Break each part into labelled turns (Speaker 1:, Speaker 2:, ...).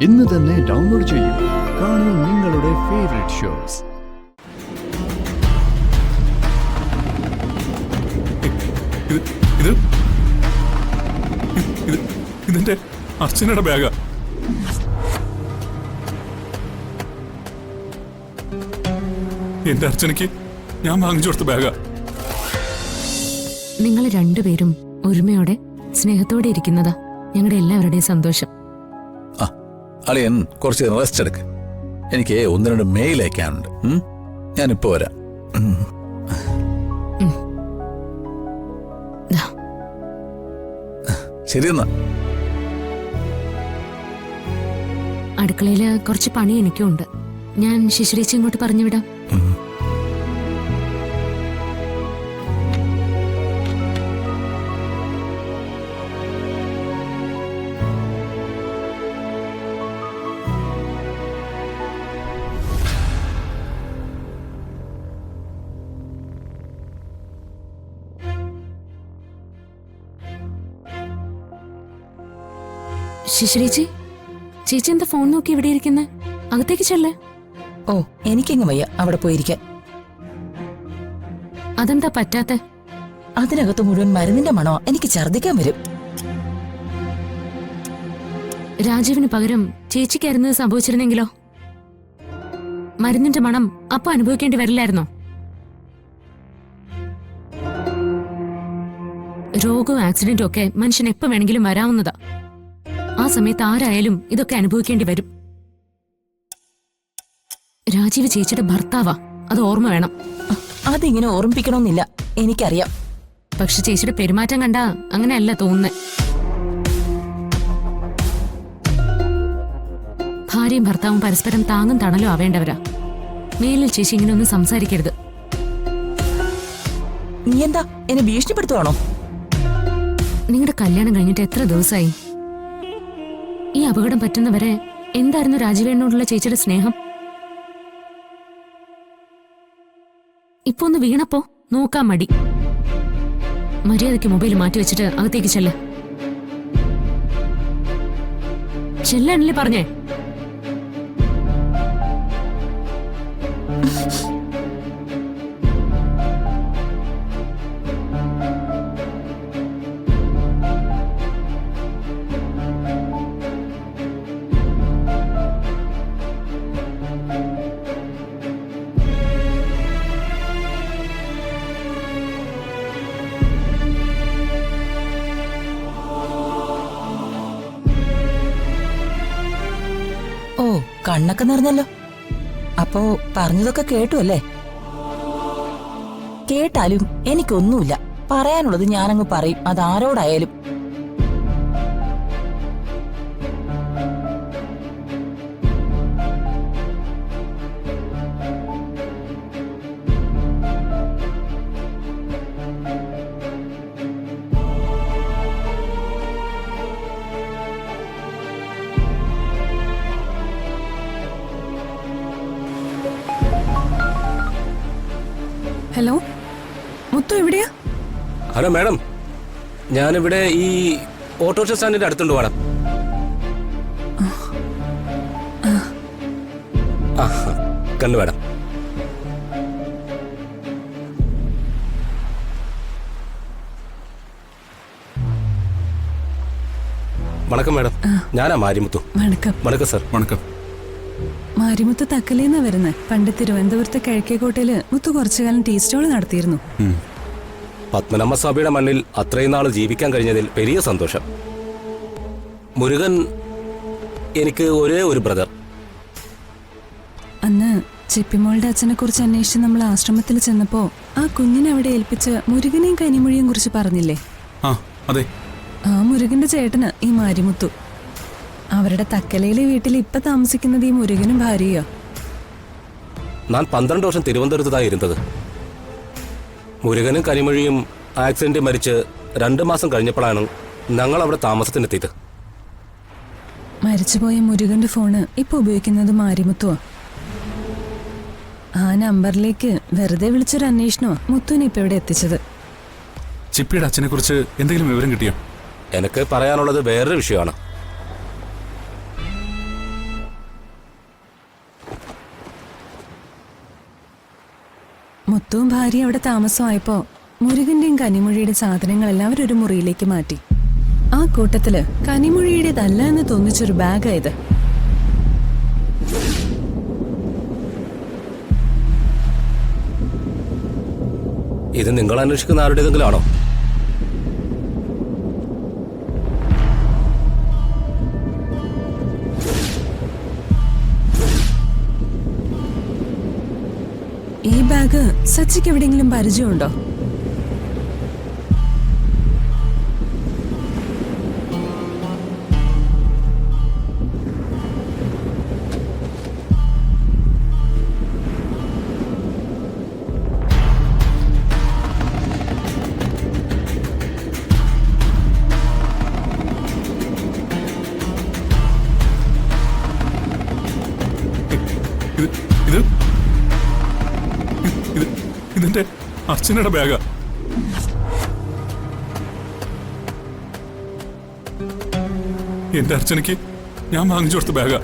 Speaker 1: ഇന്ന് തന്നെ ഡൗൺലോഡ് ചെയ്യൂ. കാണൂ നിങ്ങളുടെ ഫേവറേറ്റ് ഷോസ്.
Speaker 2: ഇതിന്റെ അർച്ചനയുടെ ബാഗാ. എന്റെ അർച്ചനയ്ക്ക് ഞാൻ വാങ്ങിച്ചു കൊടുത്ത ബാഗാ.
Speaker 3: നിങ്ങൾ രണ്ടുപേരും ഒരുമയോടെ സ്നേഹത്തോടെ ഇരിക്കുന്നതാ ഞങ്ങളുടെ എല്ലാവരുടെയും സന്തോഷം.
Speaker 4: അളിയൻ കുറച്ച് റെസ്റ്റ് എടുക്ക്. എനിക്ക് 1-2 മെയിൽ അയക്കാനുണ്ട്. ഞാനിപ്പോ വരാം. ശരി എന്നാ.
Speaker 3: അടുക്കളയില് കുറച്ച് പണി എനിക്കും ഉണ്ട്. ഞാൻ ശിശിരേച്ചി ഇങ്ങോട്ട് പറഞ്ഞു വിടാം. ശിശിരേച്ചി, ചേച്ചി എന്താ ഫോൺ നോക്കി ഇവിടെ ഇരിക്കുന്നെ? അകത്തേക്ക് ചെല്ലേ.
Speaker 5: ഓ, എനിക്കെങ്ങും വയ്യ അവിടെ പോയിരിക്കാൻ.
Speaker 3: അതെന്താ പറ്റാത്തെ?
Speaker 5: അതിനകത്ത് മുഴുവൻ മരുന്നിന്റെ മണോ, എനിക്ക് ഛർദിക്കാൻ വരും.
Speaker 3: രാജീവിന് പകരം ചേച്ചിക്കായിരുന്നു സംഭവിച്ചിരുന്നെങ്കിലോ? മരുന്നിന്റെ മണം അപ്പൊ അനുഭവിക്കേണ്ടി വരില്ലായിരുന്നോ? രോഗവും ആക്സിഡന്റും ഒക്കെ മനുഷ്യൻ എപ്പോ വേണമെങ്കിലും വരാവുന്നതാ. ആ സമയത്ത് ആരായാലും ഇതൊക്കെ അനുഭവിക്കേണ്ടി വരും. രാജീവ് ചേച്ചിയുടെ ഭർത്താവാ, അത് ഓർമ്മ വേണം.
Speaker 5: അതിങ്ങനെ ഓർമ്മിപ്പിക്കണമെന്നില്ല, എനിക്കറിയാം.
Speaker 3: പക്ഷെ ചേച്ചിയുടെ പെരുമാറ്റം കണ്ടാ അങ്ങനെയല്ല തോന്നുന്നേ. ഭാര്യയും ഭർത്താവും പരസ്പരം താങ്ങും തണലും ആവേണ്ടവരാ. മേലിൽ ചേച്ചി ഇങ്ങനെ ഒന്നും സംസാരിക്കരുത്.
Speaker 5: നീ എന്താ എന്നെ ഭീഷണിപ്പെടുത്തുവാണോ?
Speaker 3: നിങ്ങളുടെ കല്യാണം കഴിഞ്ഞിട്ട് എത്ര ദിവസമായി? ഈ അപകടം പറ്റുന്നവരെ എന്തായിരുന്നു രാജീവേനോടുള്ള ചേച്ചിയുടെ സ്നേഹം? ഇപ്പൊ ഒന്ന് വീണപ്പോ നോക്കാൻ മടി. മര്യാദയ്ക്ക് മൊബൈൽ മാറ്റി വെച്ചിട്ട് അകത്തേക്ക് ചെല്ലാണല്ലേ പറഞ്ഞേ.
Speaker 5: ഓ, കണ്ണൊക്കെ നിറഞ്ഞല്ലോ. അപ്പോ പറഞ്ഞതൊക്കെ കേട്ടു അല്ലേ? കേട്ടാലും എനിക്കൊന്നുമില്ല. പറയാനുള്ളത് ഞാനങ്ങ് പറയും, അതാരോടായാലും.
Speaker 6: ഹലോ, മുത്തു എവിടെയാ?
Speaker 7: ഹലോ മാഡം, ഞാനിവിടെ ഈ ഓട്ടോറിക്ഷ സ്റ്റാൻഡിന്റെ അടുത്തുണ്ട് മാഡം. കണ്ടു മാഡം. വണക്കം മാഡം, ഞാനാ മാരിമുത്തു.
Speaker 6: വണക്കം.
Speaker 7: വണക്കം സാർ.
Speaker 2: വണക്കം.
Speaker 6: മാരിമുത്ത് തക്കലേന്നാ വരുന്നത്. പണ്ട് തിരുവനന്തപുരത്തെ കിഴക്കേക്കോട്ടയില് മുത്തു കുറച്ചു കാലം ടീ സ്റ്റോൾ നടത്തിയിരുന്നു.
Speaker 7: പത്മനാഭസ്വാമിയുടെ മണ്ണിൽ അത്രയും നാൾ ജീവിക്കാൻ കഴിഞ്ഞതിൽ വലിയ സന്തോഷം. മുരുകൻ എനിക്ക് ഒരേ ഒരു ബ്രദർ.
Speaker 6: അന്ന് ചിപ്പിമോളുടെ അച്ഛനെ കുറിച്ച് അന്വേഷിച്ച് നമ്മൾ ആശ്രമത്തിൽ ചെന്നപ്പോ ആ കുഞ്ഞിനെ അവിടെ ഏൽപ്പിച്ച് മുരുകനെയും കനിമൊഴിയും കുറിച്ച് പറഞ്ഞില്ലേ?
Speaker 2: അതെ.
Speaker 6: ആ മുരുകന്റെ ചേട്ടന് ഈ മാരിമുത്തു. അവരുടെ തക്കലയിലെ വീട്ടിൽ ഇപ്പൊ താമസിക്കുന്നത് ഈ മുരുകനും ഭാര്യയോ?
Speaker 7: ഞാൻ 12 വർഷം തിരുവനന്തപുരത്തായി ഇരുന്നത്. മുരുകനും കനിമൊഴിയും ആക്സിഡന്റ് മരിച്ച് 2 മാസം കഴിഞ്ഞപ്പോഴാണ് ഞങ്ങൾ അവിടെ താമസത്തിനെത്തിയത്.
Speaker 6: മരിച്ചുപോയ മുരുകന്റെ ഫോണ് ഇപ്പൊ ഉപയോഗിക്കുന്നത് മാരിമുത്തുവാ. ആ നമ്പറിലേക്ക് വെറുതെ വിളിച്ചൊരു അന്വേഷണമാ മുത്തുവിനെ ഇപ്പൊ ഇവിടെ എത്തിച്ചത്.
Speaker 2: ചിപ്പിയുടെ അച്ഛനെ കുറിച്ച് എന്തെങ്കിലും വിവരം കിട്ടിയോ?
Speaker 7: എനിക്ക് പറയാനുള്ളത് വേറൊരു വിഷയമാണ്.
Speaker 6: മുത്തുവും ഭാര്യയും അവിടെ താമസമായപ്പോ മുരുകന്റെയും കനിമൊഴിയുടെ സാധനങ്ങളെല്ലാം അവരൊരു മുറിയിലേക്ക് മാറ്റി. ആ കൂട്ടത്തില് കനിമൊഴിയുടേതല്ല എന്ന് തോന്നിച്ചൊരു ബാഗായത്.
Speaker 7: ഇത് നിങ്ങൾ അന്വേഷിക്കുന്ന ആരുടേതെങ്കിലും ആണോ?
Speaker 6: ഈ ബാഗ് സച്ചിക്ക് എവിടെയെങ്കിലും പരിചയമുണ്ടോ?
Speaker 2: ഇത് ഇത് ഇതെന്റെ അർച്ചനയുടെ ബാഗാ. എന്റെ അർച്ചനയ്ക്ക് ഞാൻ വാങ്ങിച്ചു കൊടുത്ത ബാഗാ.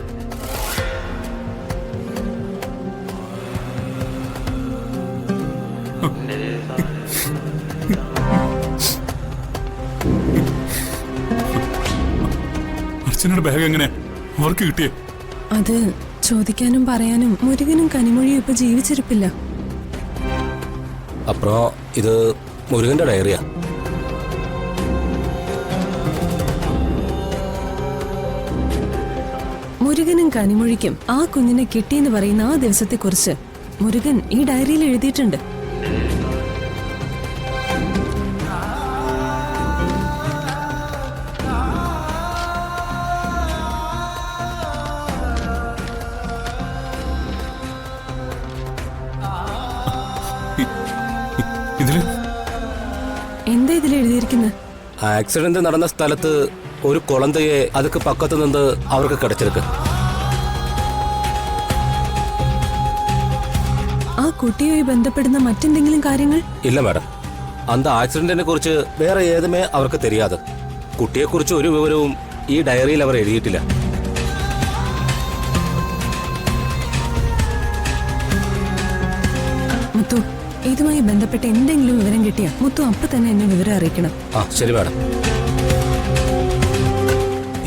Speaker 2: അർച്ചനയുടെ ബാഗ് എങ്ങനെ അവർക്ക് കിട്ടിയേ?
Speaker 6: അത് ചോദിക്കാനും പറയാനും മുരുകനും കനിമൊഴിയും ഇപ്പൊ ജീവിച്ചിരിപ്പില്ല.
Speaker 7: അപ്പോ ഇത് മുരുകന്റെ ഡയറിയാ?
Speaker 6: മുരുകനും കനിമൊഴിക്കും ആ കുഞ്ഞിനെ കിട്ടിയെന്ന് പറയുന്ന ആ ദിവസത്തെക്കുറിച്ച് മുരുകൻ ഈ ഡയറിയിൽ എഴുതിയിട്ടുണ്ട്. എന്താ ഇതിൽ എഴുതിയിരിക്കുന്നത്?
Speaker 7: ആക്സിഡന്റ് നടന്ന സ്ഥലത്ത് ഒരു കുളന്തയെ അതുക്ക് പക്കത്ത് നിന്ന് അവർക്ക് കിടച്ചിருக்கு.
Speaker 6: ആ കുട്ടിയുമായി ബന്ധപ്പെടുന്ന മറ്റെന്തെങ്കിലും കാര്യങ്ങൾ?
Speaker 7: ഇല്ല മാഡം, അന്ത ആക്സിഡന്റിനെ കുറിച്ച് വേറെ ഏതുമേ അവർക്ക് தெரியாது. കുട്ടിയെക്കുറിച്ച് ഒരു വിവരവും ഈ ഡയറിയിൽ അവർ എഴുതിയിട്ടില്ല.
Speaker 6: മുത്തു, ഇതുമായി ബന്ധപ്പെട്ട എന്തെങ്കിലും വിവരം കിട്ടിയാ മുത്തു അപ്പൊ തന്നെ എന്നെ വിവരം അറിയിക്കണം.
Speaker 7: ആ ശരി മാഡം.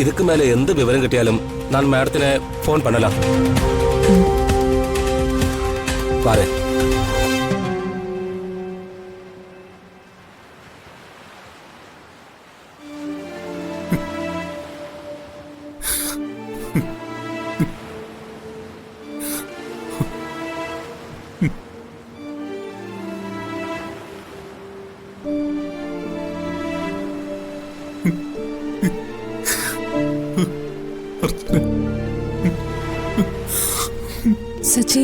Speaker 7: ഇതുക്ക് മേലെ എന്ത് വിവരം കിട്ടിയാലും ഞാൻ മാഡത്തിനെ ഫോൺ പണലാം. പാരേ.
Speaker 6: സച്ചി,